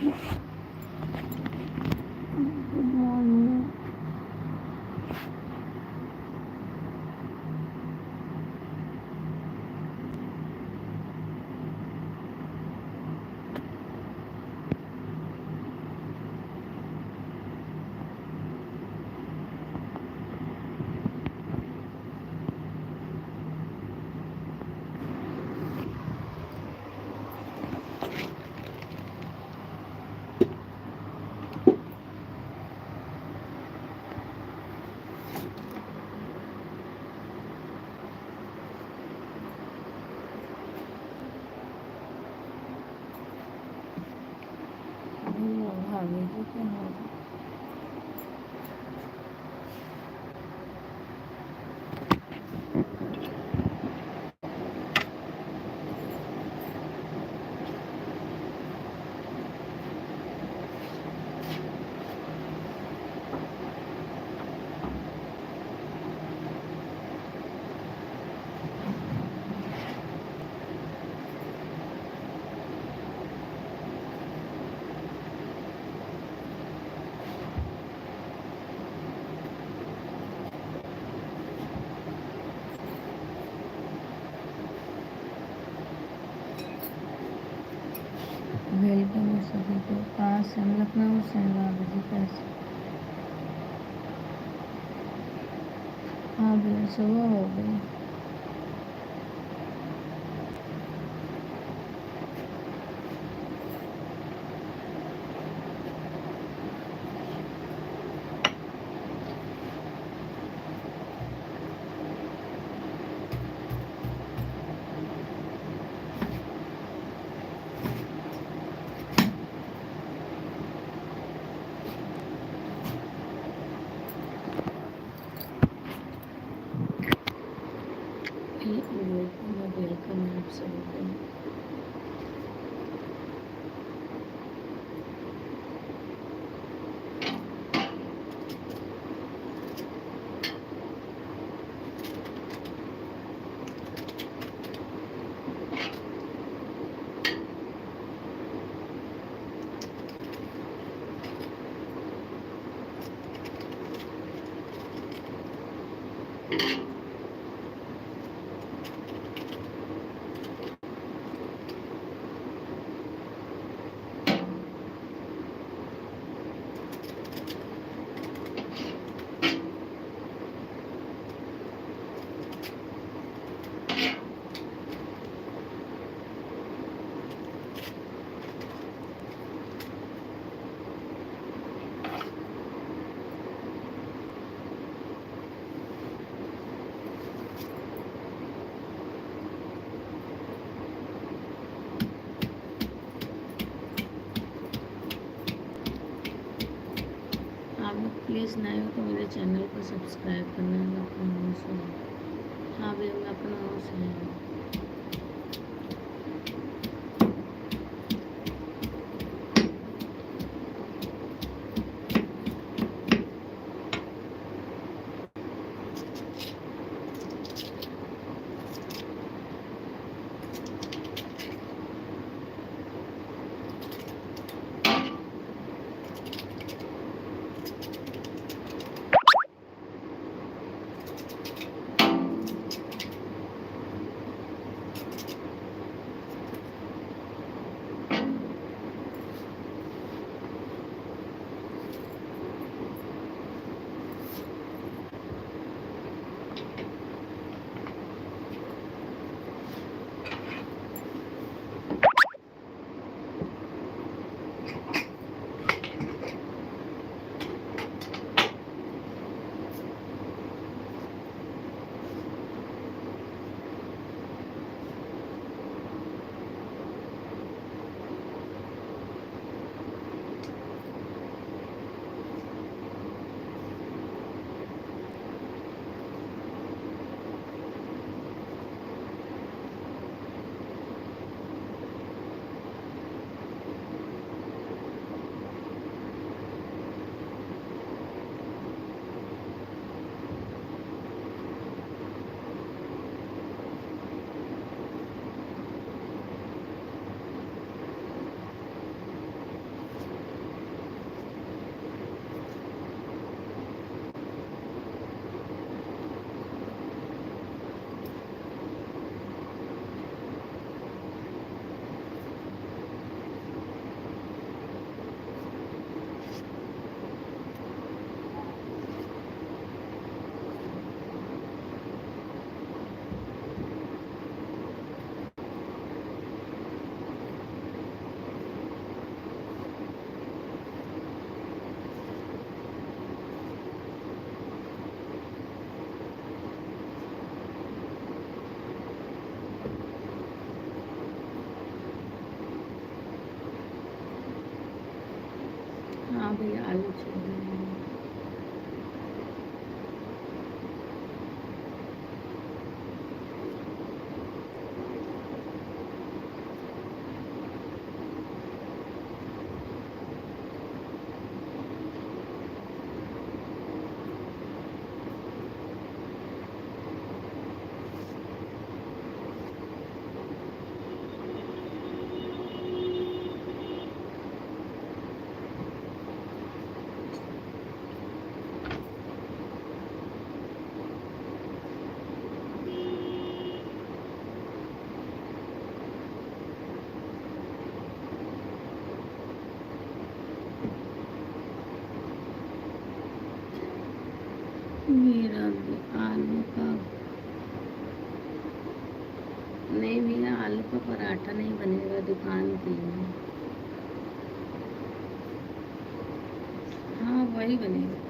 Good morning. भाभी जी क्या हो रहा है? वेलकम है सभी को। कहाँ से? हम लखनऊ से हैं। भाभी जी कैसे? हाँ भैया सुबह हो गई। वेलकम है आप सभी को। आप लोग प्लीज़ नए हो तो मेरे चैनल को सब्सक्राइब करना। लखनऊ से। हाँ भैया लखनऊ से हैं। हाँ भैया, आलू चाहिए। मेरा आलू का नहीं भैया, आलू का पराठा नहीं बनेगा, दुकान के लिए। हाँ वही बनेगा।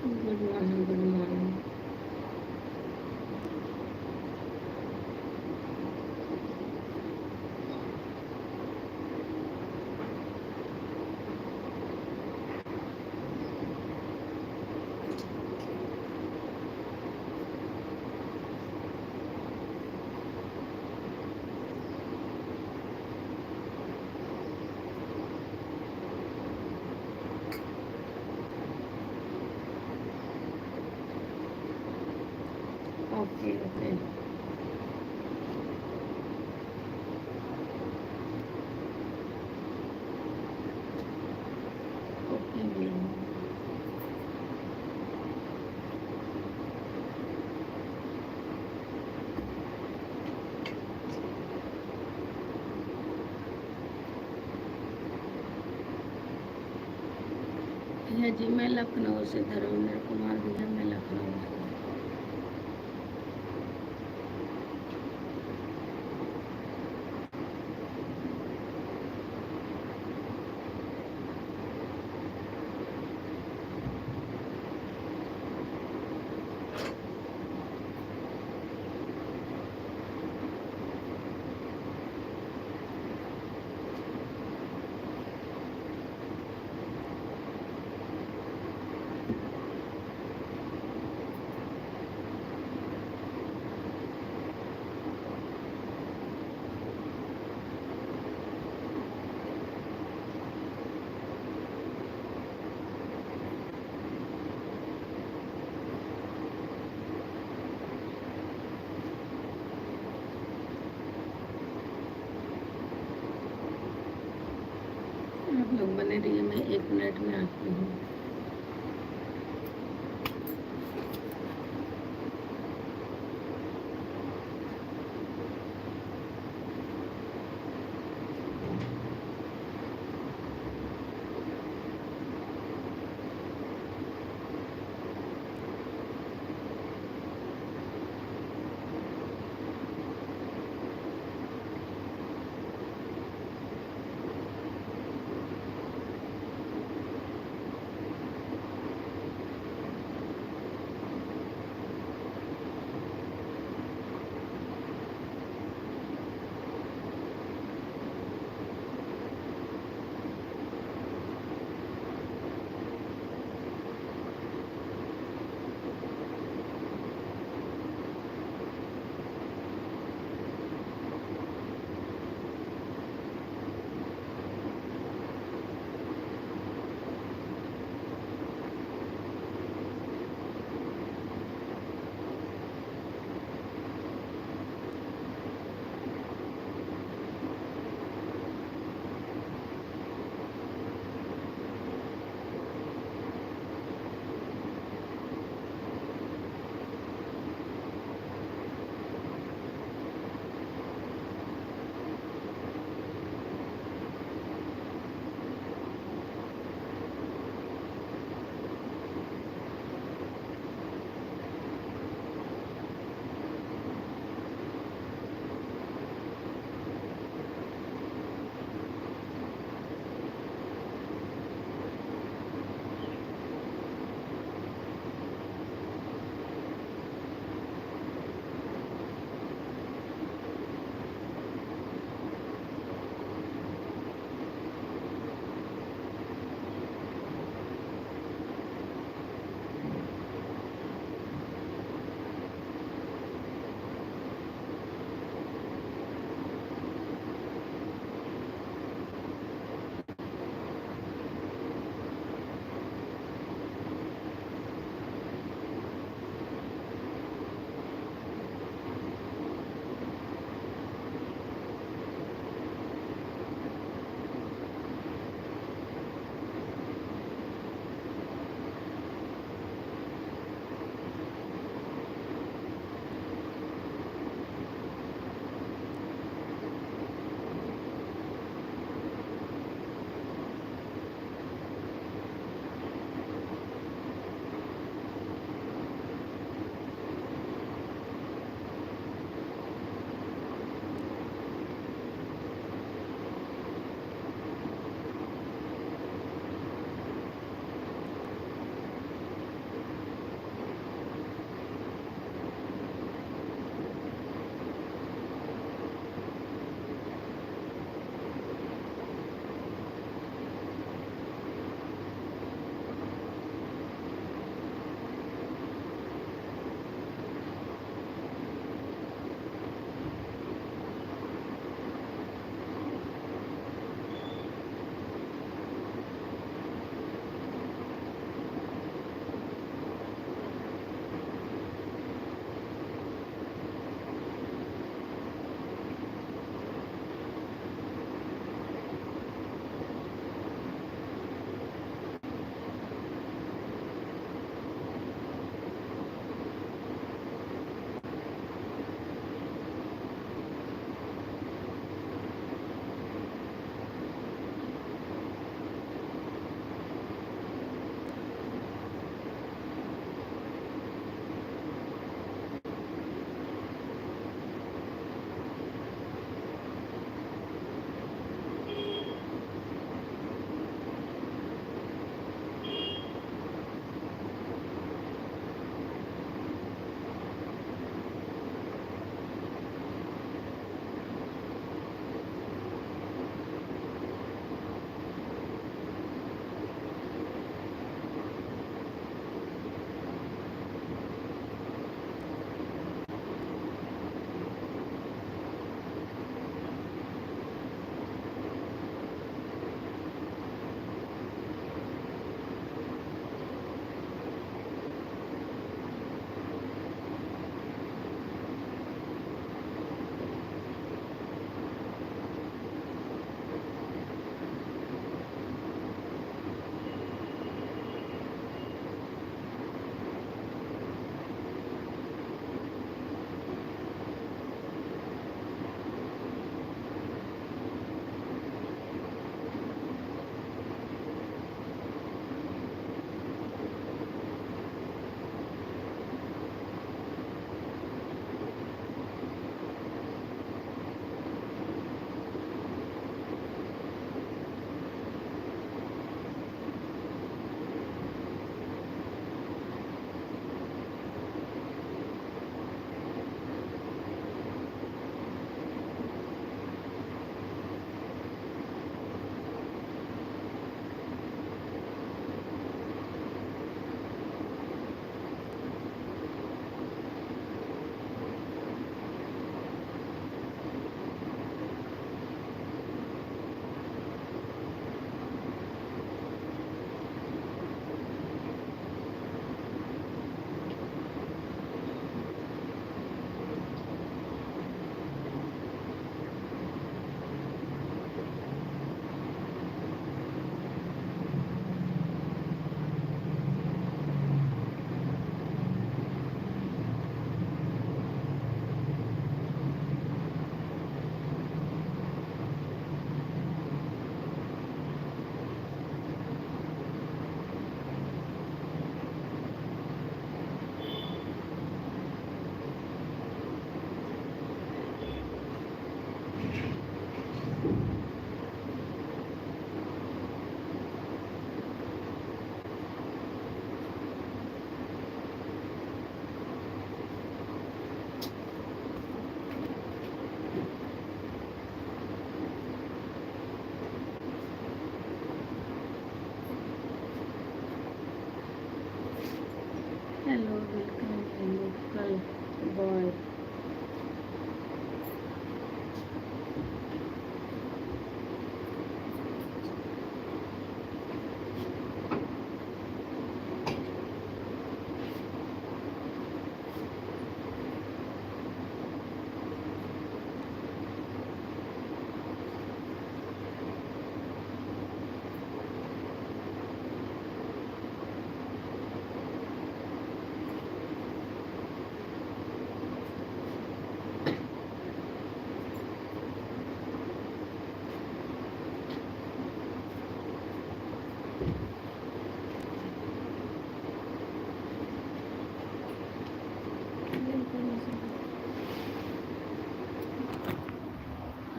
Good morning, good morning. Okay okay. Okay भैया। भैया जी, मैं लखनऊ से, धर्मेंद्र कुमार भैया, मैं लखनऊ से। आप लोग बने रहिए, मैं 1 मिनट में आती हूँ।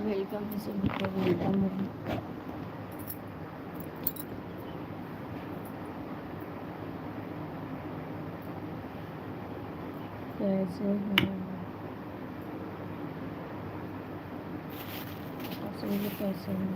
वेलकम है सभी का, वेलकम है। कैसे हो आप सभी लोग, कैसे हो?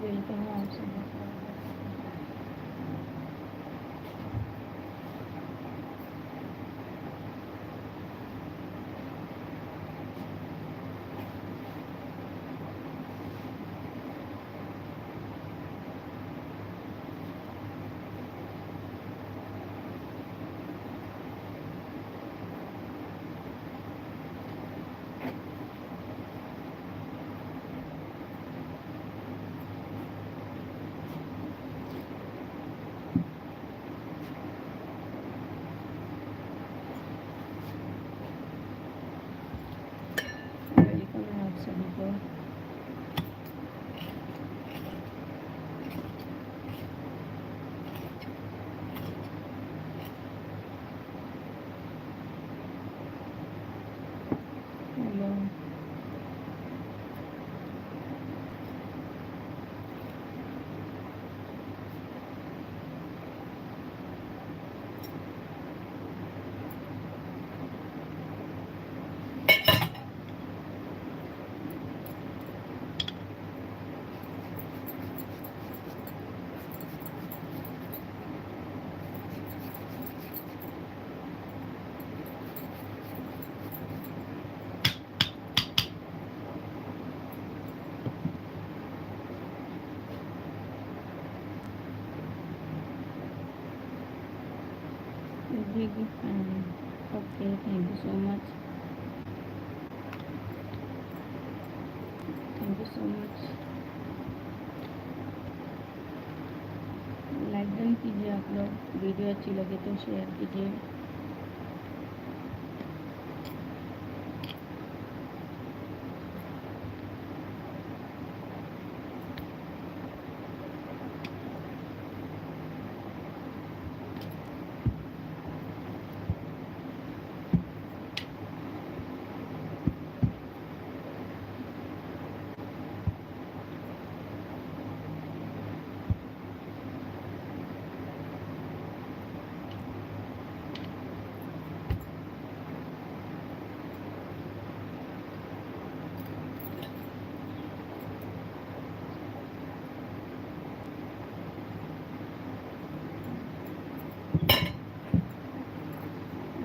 वेलकम है आप सभी का। वेलकम है आप सभी को। Hello, big fan. Okay, thank you so much. Thank you so much. Like done कीजिए आप लोग, वीडियो अच्छी लगे तो शेयर कीजिए।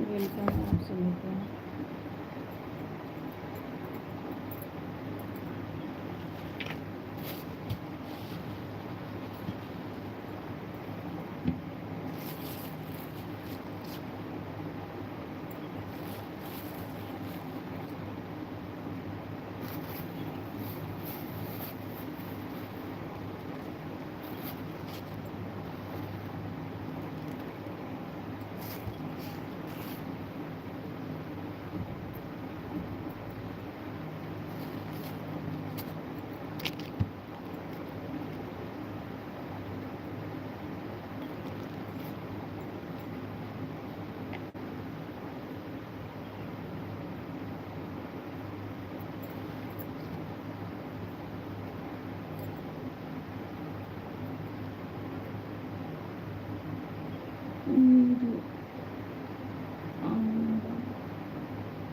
वेलकम है आप सभी को।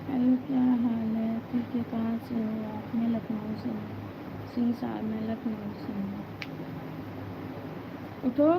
हेलो, क्या हाल है? ठीक है, कहाँ से हो आप? मैं लखनऊ से हूँ, सिंह साहब, मैं लखनऊ से हूँ। उठो।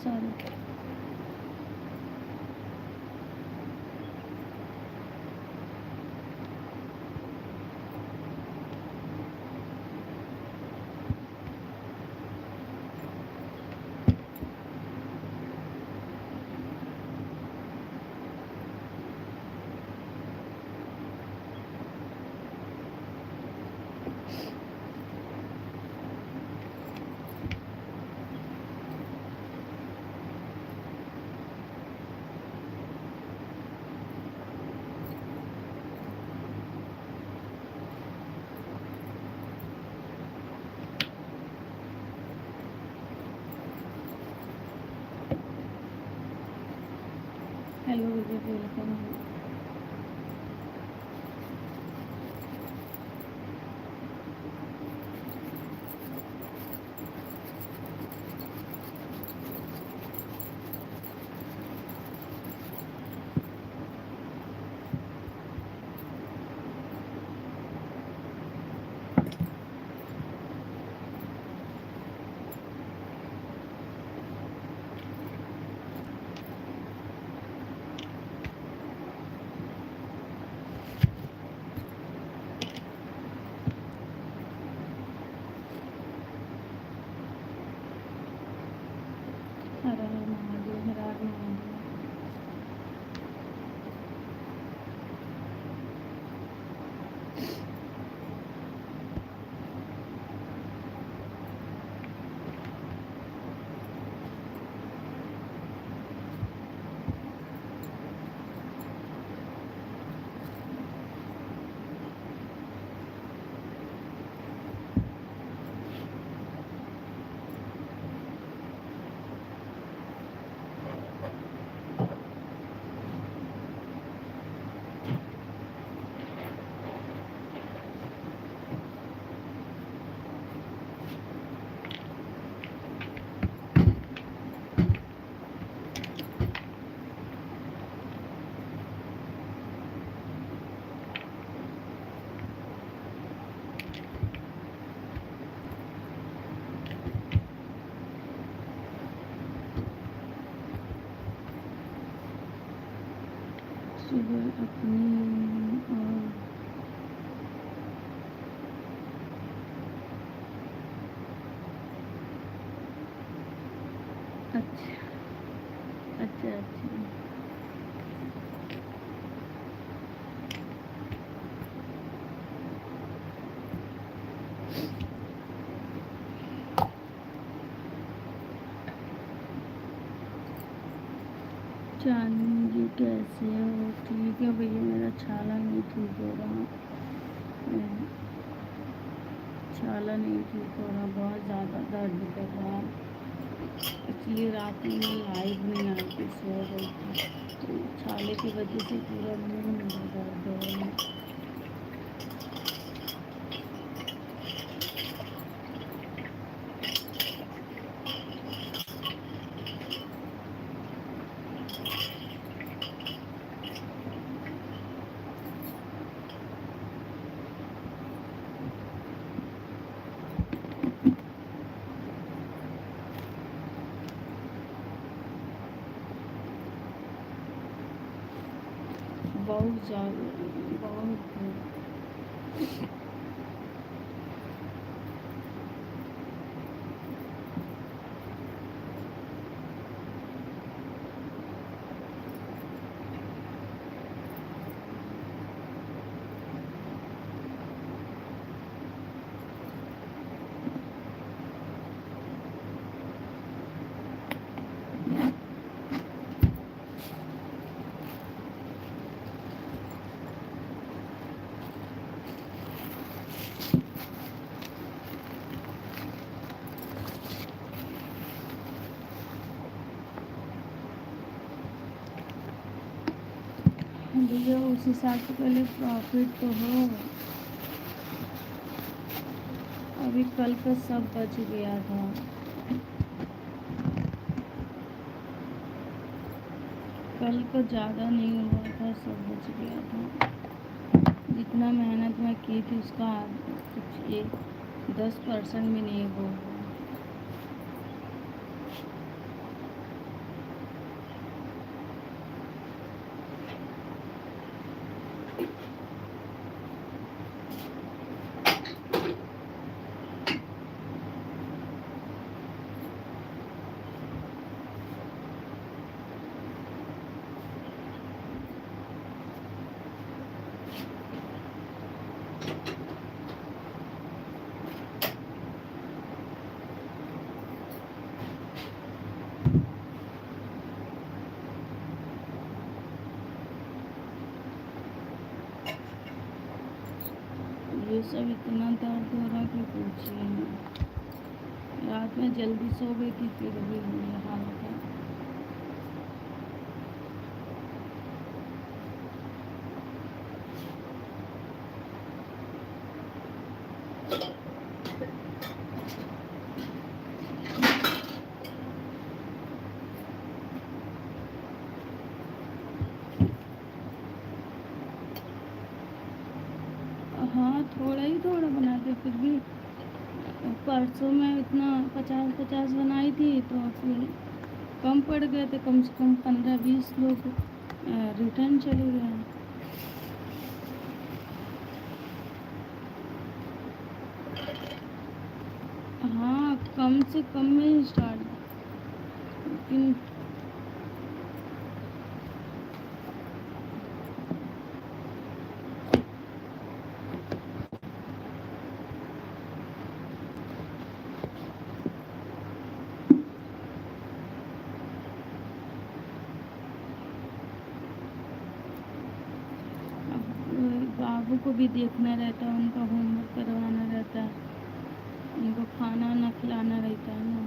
सॉरी। हेलो विजय, वेलकम। हर हर महादेव, हर हर महादेव। सुबह अपनी और अच्छा अच्छा अच्छा। चांदनी जी कैसे हो? ठीक है भैया, मेरा छाला नहीं ठीक हो रहा। मैं- छाला नहीं ठीक हो रहा, बहुत ज़्यादा दर्द कर रहा। इसलिए रात में मैं लाइव नहीं आई थी, सो गई थी। तो छाले की वजह से पूरा मुंह मेरा दर्द हो रहा है। बहुत ज़्यादा, बहुत। भैया उस हिसाब से पहले प्रॉफिट तो हो। अभी कल का सब बच गया था। कल को ज़्यादा नहीं हुआ था, सब बच गया था। जितना मेहनत मैं की थी उसका कुछ 10% भी नहीं हुआ। ये सब इतना दर्द हो रहा कि पूछिए नहीं। रात में जल्दी सो गई थी फिर भी ये हालत है। हाँ थोड़ा ही थोड़ा बनाते फिर भी। परसों में इतना 50-50 बनाई थी तो फिर कम पड़ गए थे, कम से कम 15-20 लोग रिटर्न चले गए। हाँ कम से कम में ही स्टार्ट, लेकिन बाबू को भी देखना रहता है, उनका होमवर्क करवाना रहता है, उनको खाना ना खिलाना रहता है ना।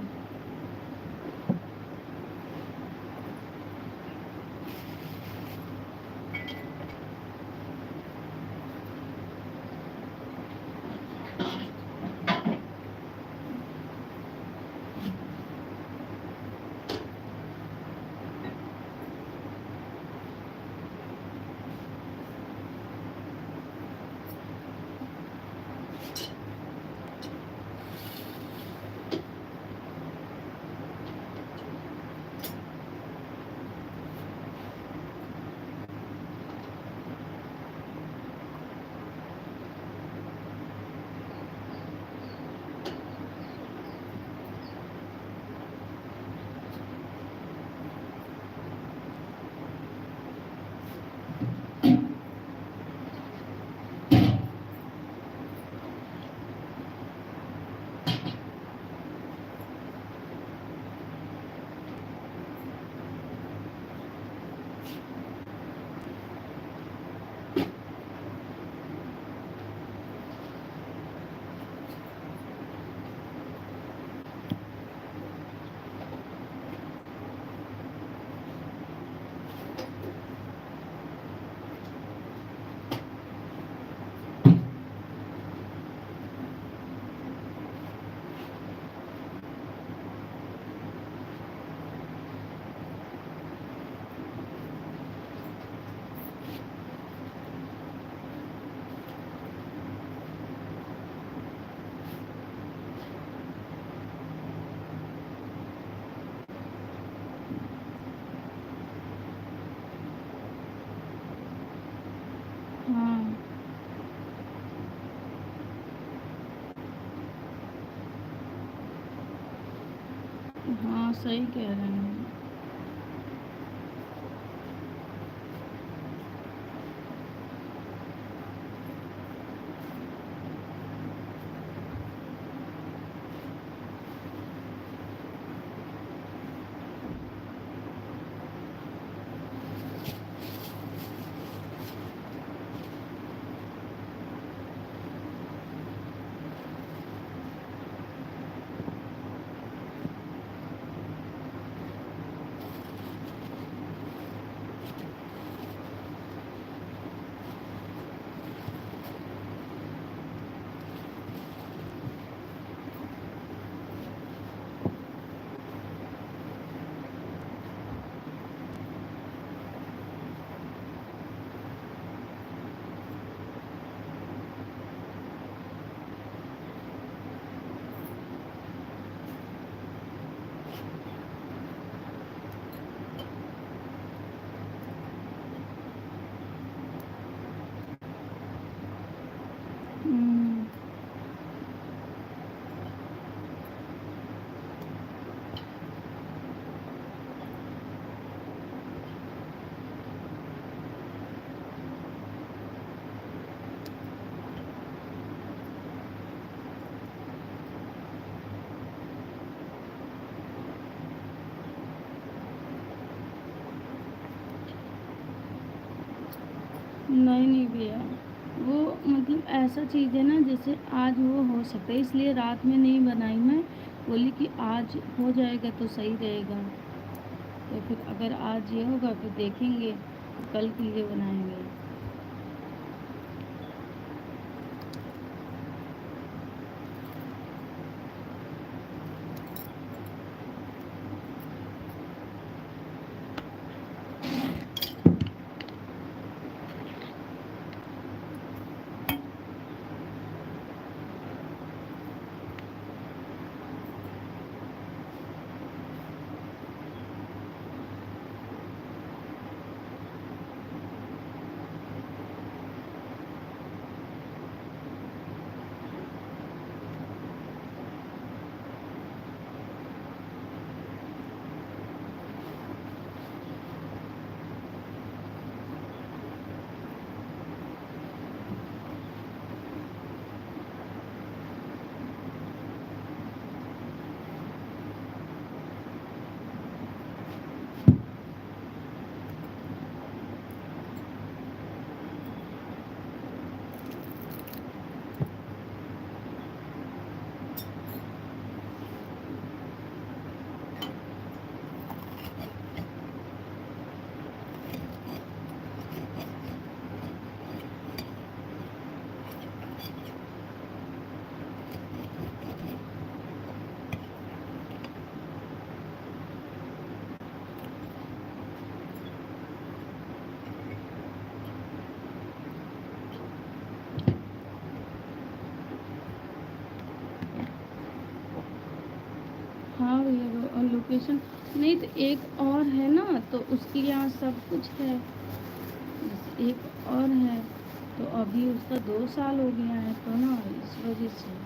हाँ हाँ सही कह रहे हैं। नहीं नहीं भैया, वो मतलब ऐसा चीज़ है ना, जैसे आज वो हो सकता है, इसलिए रात में नहीं बनाई मैं। बोली कि आज हो जाएगा तो सही रहेगा। तो फिर अगर आज ये होगा फिर देखेंगे, फिर कल के लिए बनाएंगे। हाँ भैया, और लोकेशन नहीं तो एक और है ना, तो उसके यहाँ सब कुछ है। जैसे एक और है, तो अभी उसका 2 साल हो गया है, तो ना इस वजह से।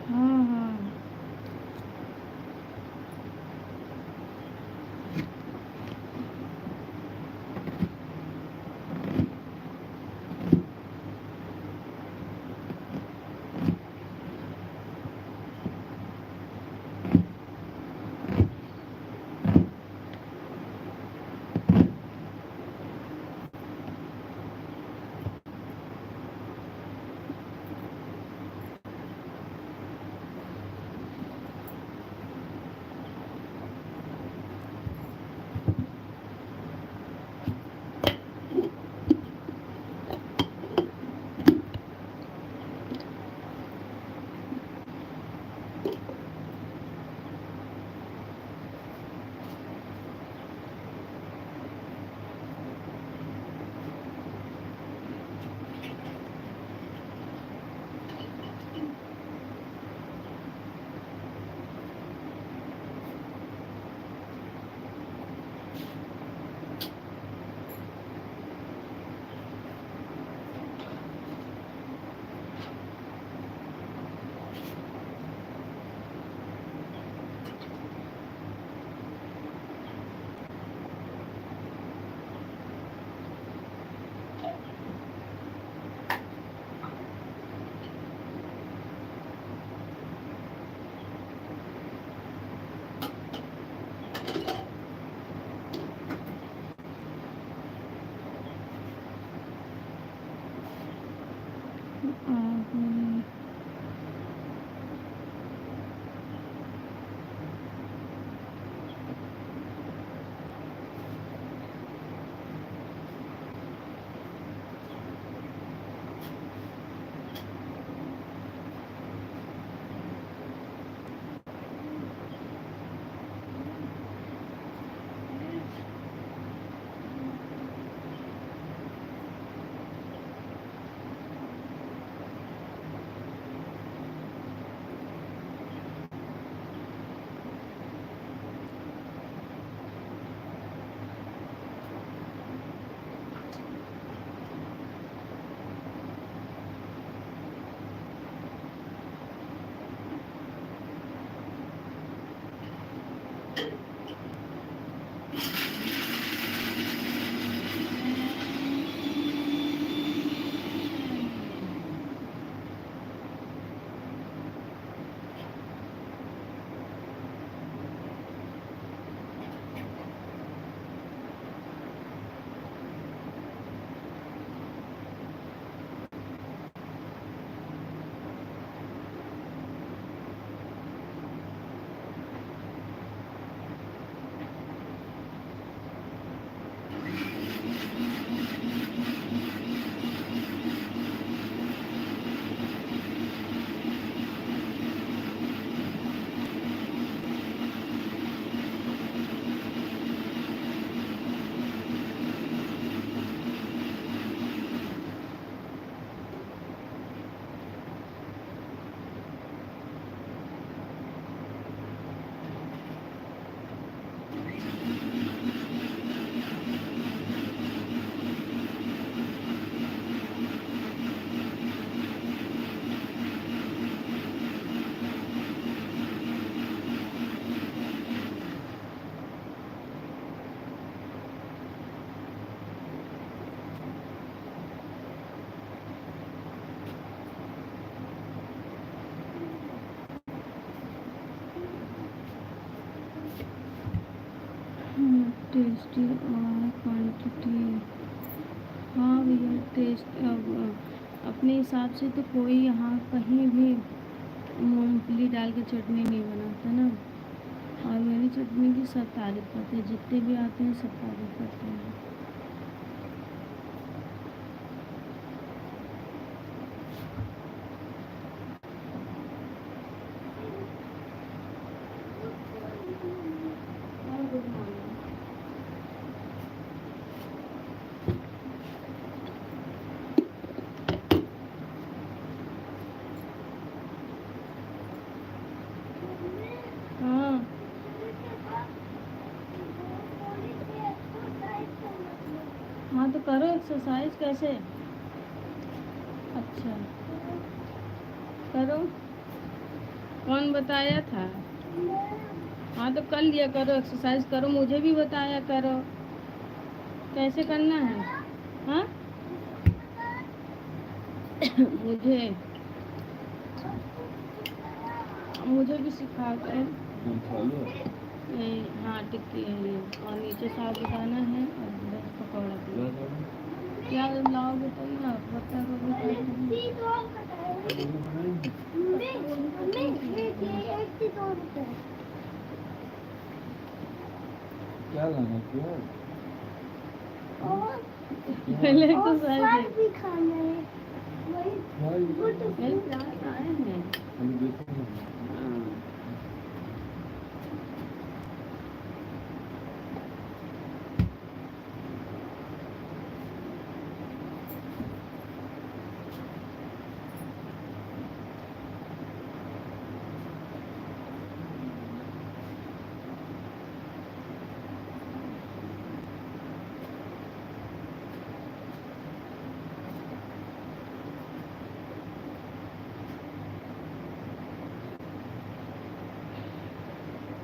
हाँ हाँ। हम्म। टेस्टी और क्वांटिटी। हाँ भैया टेस्ट अब अपने हिसाब से तो कोई यहाँ कहीं भी मूंगफली डाल के चटनी नहीं बनाता ना। और मेरी चटनी की सब तारीफ़ करते हैं, जितने भी आते हैं सब तारीफ़ करते हैं। Good morning. हाँ हाँ तो करो एक्सरसाइज कैसे। अच्छा करो, कौन बताया था। हाँ तो कर लिया करो, एक्सरसाइज करो, मुझे भी बताया करो कैसे करना है। हाँ मुझे मुझे भी सिखा कर। हाँ टिक्की है ये, और नीचे साबुदाना है और बस पकौड़ा भी। क्या लाओगे तो ना बता क्या लाना क्या पहले तो सर भी खाना है मेरे क्लास आए हैं। हाँ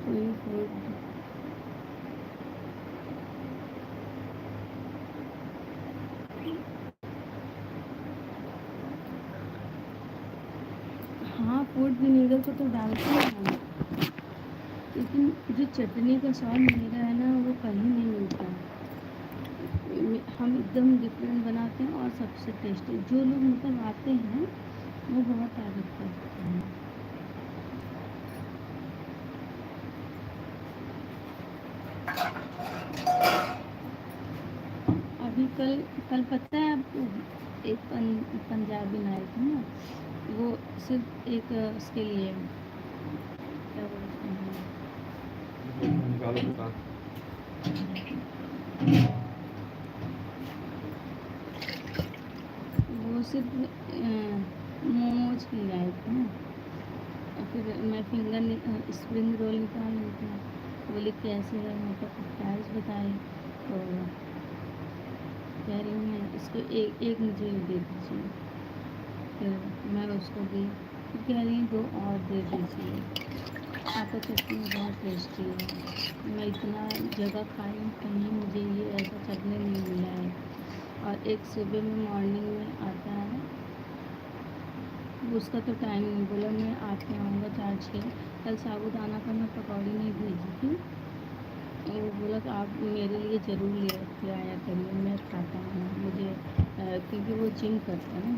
कोई फूड। हाँ फूड विनेगर को तो डालते हैं हम, लेकिन जो चटनी का स्वाद मेरा है ना वो कहीं नहीं मिलता। हम एकदम डिफरेंट बनाते हैं और सबसे टेस्टी जो लोग मतलब आते हैं वो बहुत तारीफ करते हैं। अभी कल कल पता है आपको, एक पंजाबी नाइट है ना, वो सिर्फ एक उसके लिए क्या बोलते हैं, वो सिर्फ मोमोज के लिए आए थे ना। और फिर मैं स्प्रिंग रोल निकाल ली थी, बोले कैसे है, मतलब प्राइस बताए तो कह रही हूँ मैं इसको एक मुझे दे दीजिए। फिर मैं उसको दी, फिर कह रही हूँ 2 और दे दीजिए। आपका चटनी बहुत टेस्टी है, मैं इतना जगह खाई हूँ कहीं मुझे ये ऐसा चटनी नहीं मिला है। और एक सुबह में मॉर्निंग में आता है, उसका तो टाइम नहीं, बोला मैं आके आऊँगा 4-6। कल साबूदाना का मैं पकौड़ी नहीं भेजी थी, वो बोला कि आप मेरे लिए ज़रूर ले आया करिए, मैं खाता हूँ मुझे क्योंकि वो जिम करता है ना,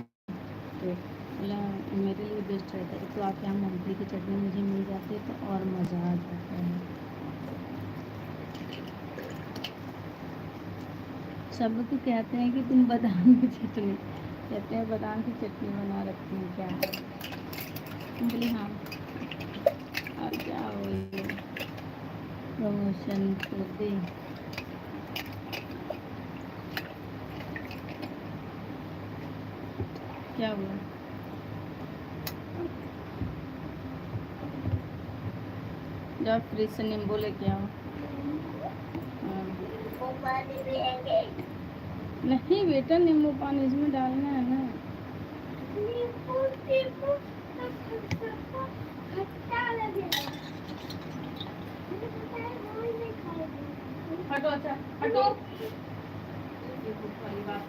तो बोला मेरे लिए बेस्ट रहता है। तो आपके यहाँ मूंगफली की चटनी मुझे मिल जाती है तो और मज़ा आ जाता है। सब लोग तो कहते हैं कि तुम बादाम की चटनी, कहते हैं बादाम की चटनी बना रखती हूँ क्या। तुम बोले हाँ, और क्या हो ये प्रमोशन तो दे। क्या हुआ, जाओ फ्रिज से नींबू लेके आओ। नहीं बेटा नींबू पानी इसमें डालना है ना। हटो, अच्छा हटो, वाली बात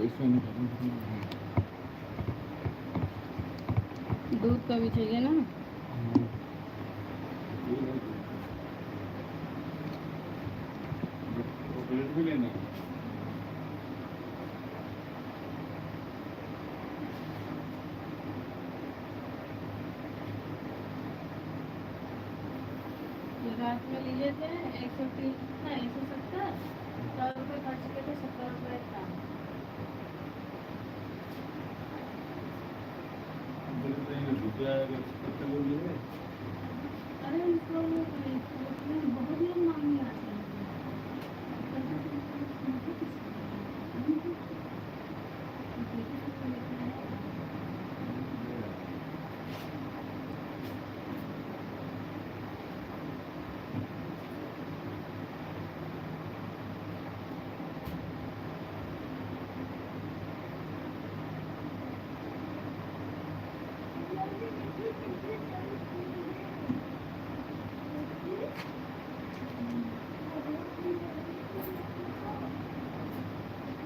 इसमें नहीं। दूध का भी चाहिए ना। चॉकलेट भी लेना है। ये रात में लिए थे 130 ना 170, 100 रुपये खर्च किए थे, 70 रुपये था। अरे इसको बहुत लोग मांगने आते हैं।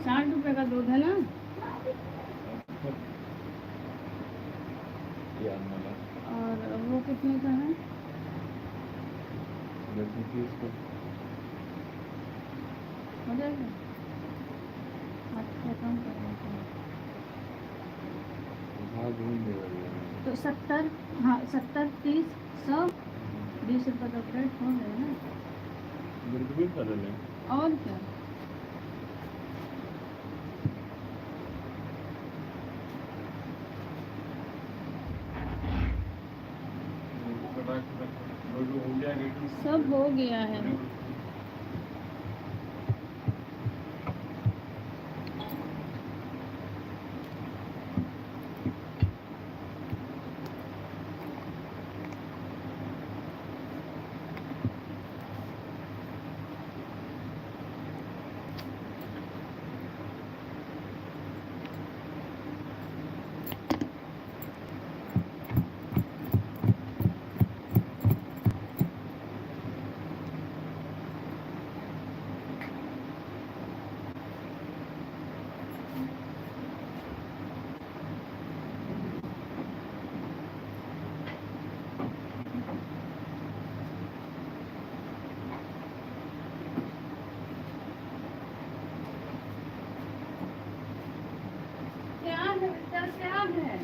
₹60 का दूध है ना। और वो कितने का है? हो जाएगा। अच्छा कम कर देते हैं। तो 70, हाँ 70, 30, 100, 20 रुपये का प्लेट हो गया ना। और क्या। सब हो गया है। क्या है बेटा, क्या है?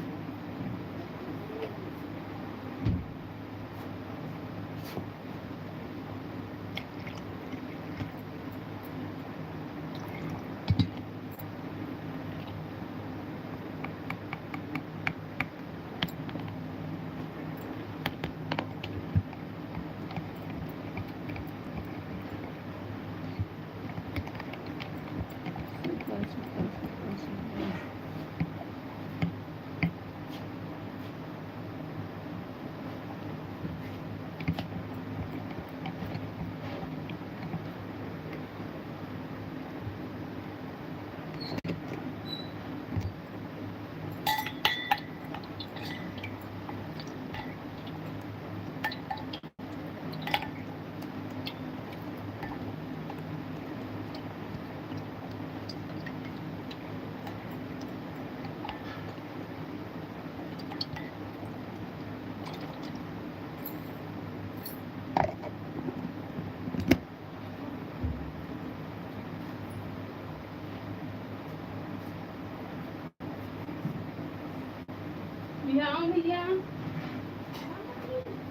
भैया आओ, भैया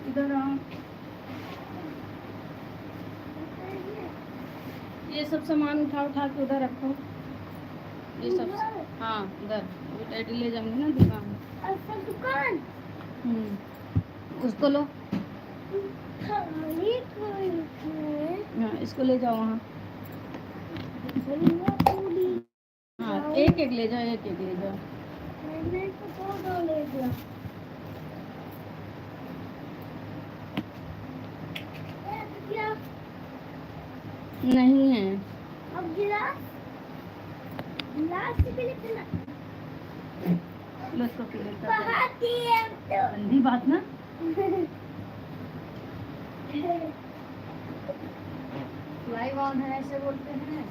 इधर आओ। ये सब सामान उठा उठा के उधर रखो। ये सब, हाँ उधर। अभी डैडी ले जाएंगे ना दुकान। अच्छा दुकान। उसको लो। हाँ इसको ले जाओ वहाँ। हाँ एक एक ले जाओ, एक एक ले जाओ। नहीं है। अब गिलास, गिलास भी लेना। लो इसको पी लेता है। गंदी बात ना। लाइव ऑन है ऐसे बोलते हैं।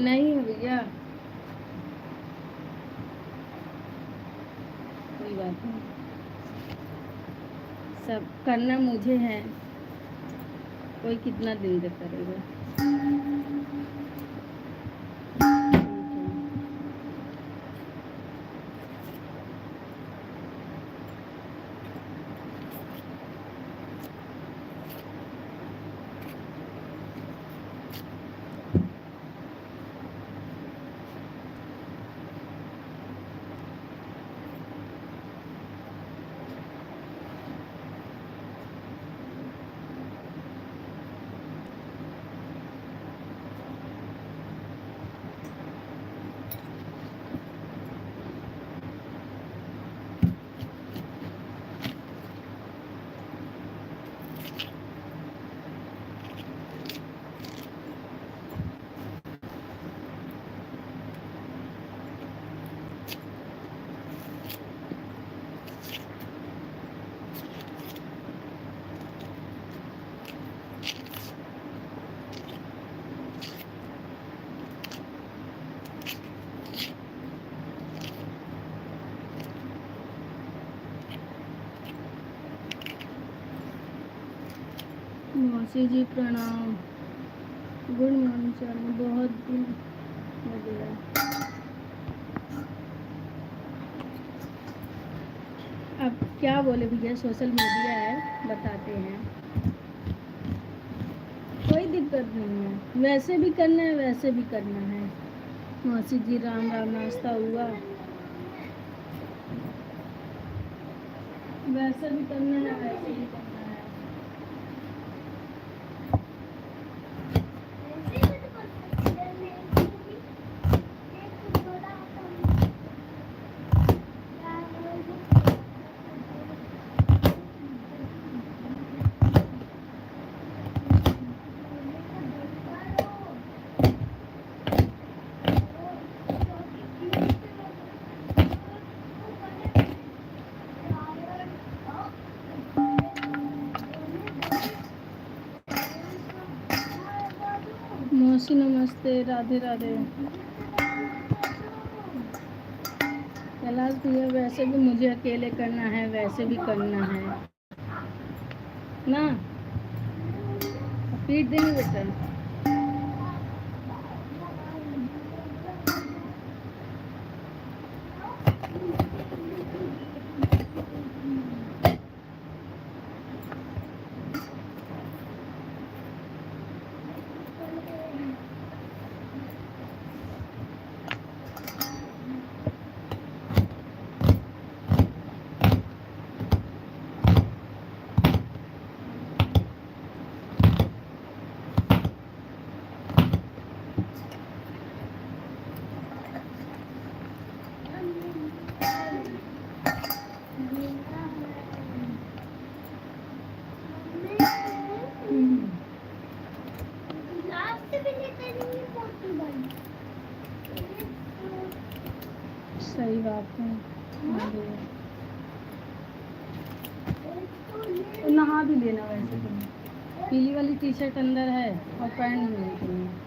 नहीं है भैया, कोई बात नहीं, सब करना मुझे है, कोई कितना दिन तक करेगा। ठीक है। मौसी जी प्रणाम, गुड मॉर्निंग सर, बहुत दिन हो गया। अब क्या बोले भैया, सोशल मीडिया है, बताते हैं, कोई दिक्कत नहीं है, वैसे भी करना है वैसे भी करना है। मौसी जी राम राम, नाश्ता हुआ? वैसे भी करना है वैसे भी करना है। मौसी नमस्ते, राधे राधे। कैलाश भैया वैसे भी मुझे अकेले करना है वैसे भी करना है ना, पीट देंगे बेटा। सही बात है। नहा भी लेना, वैसे तो पीली वाली टी शर्ट अंदर है और पैंट नहीं है।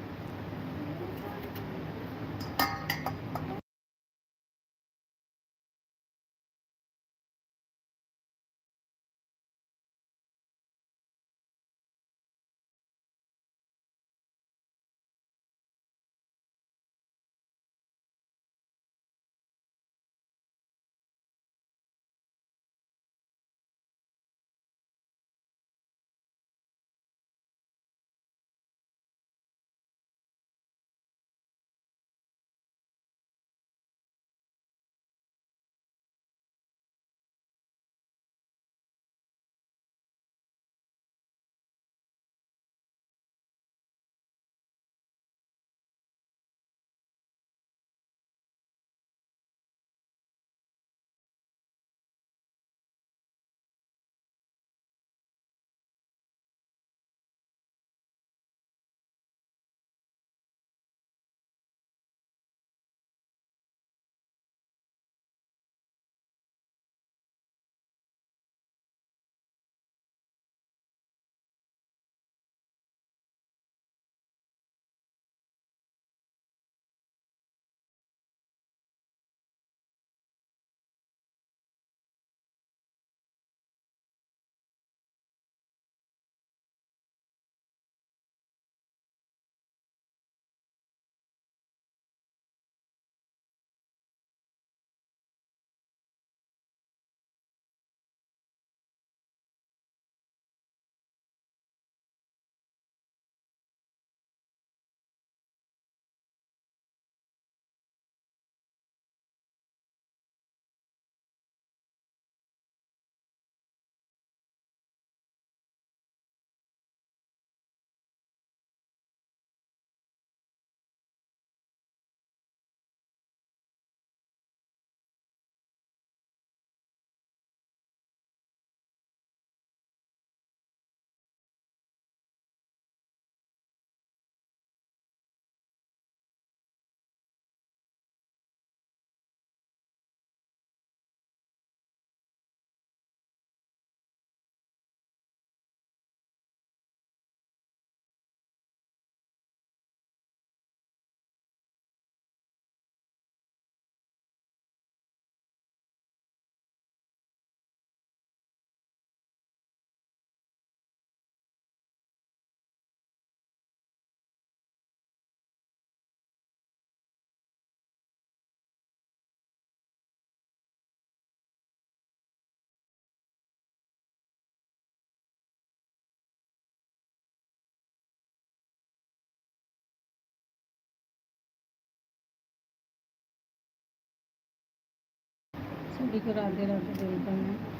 सभी को राधे राधे वेलकम है।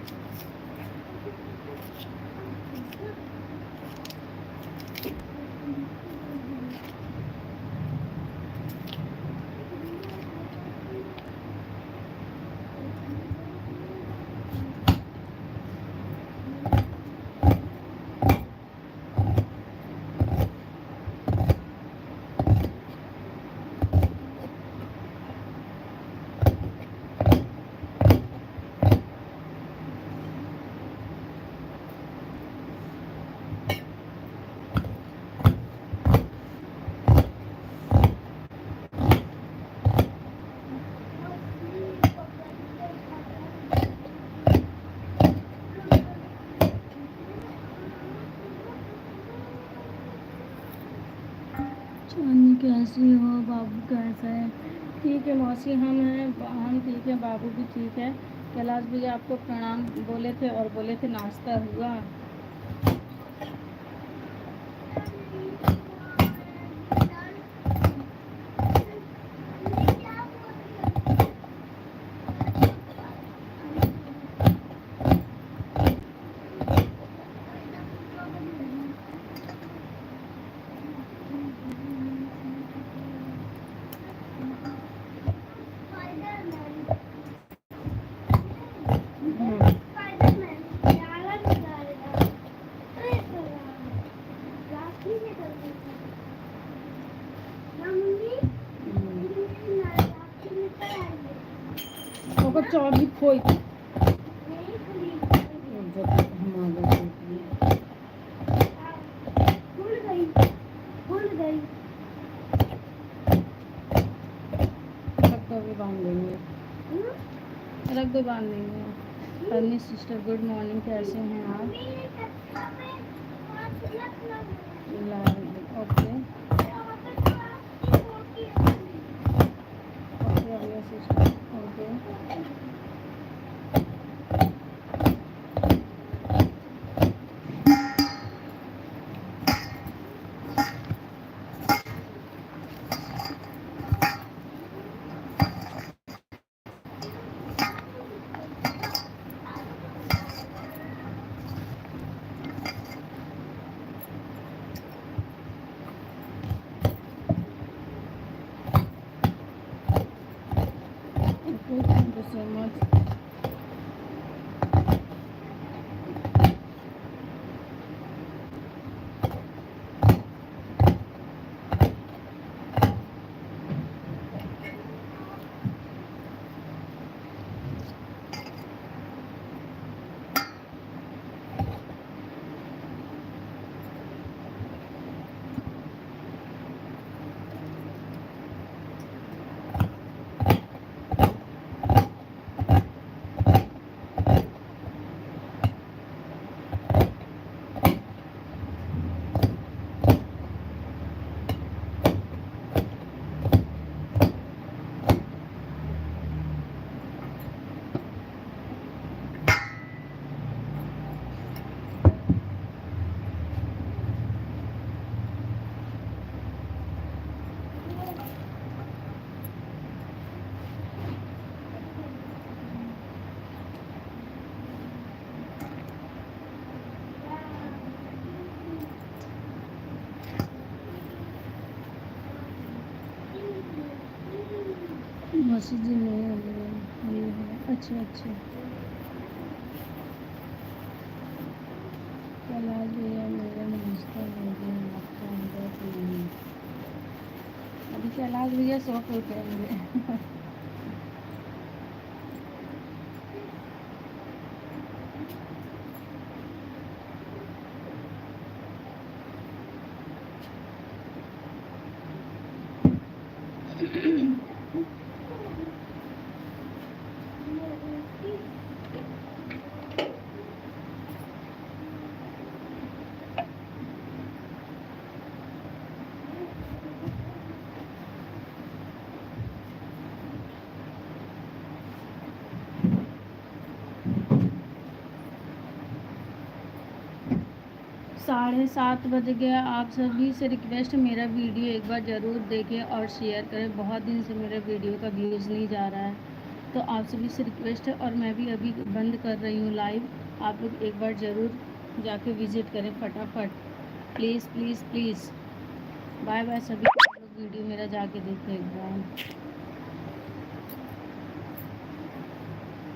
चांदनी कैसी हो, बाबू कैसा है? ठीक है मौसी, हम ठीक है, बाबू भी ठीक है। कैलाश भैया आपको प्रणाम बोले थे और बोले थे नाश्ता हुआ। चौबीस खोई बांध देंगे, रख दो, बांध देंगे। अन्नी सिस्टर गुड मॉर्निंग, कैसे हैं आप? Okay okay sister, okay. Thank you so much. मौसी जी नहीं ये है, अच्छा अच्छा। कैलाश भैया मेरा नमस्कार बोलिए, आपका अनुरोध नहीं। अभी कैलाश भैया सो के उठेंगे। साढ़े 7 बज गया। आप सभी से रिक्वेस्ट, मेरा वीडियो एक बार ज़रूर देखें और शेयर करें। बहुत दिन से मेरे वीडियो का व्यूज़ नहीं जा रहा है, तो आप सभी से रिक्वेस्ट है, और मैं भी अभी बंद कर रही हूँ लाइव, आप लोग एक बार ज़रूर जाके विज़िट करें फटाफट, please please please. Bye bye सभी को, आप लोग वीडियो मेरा जाके देखें एक बार।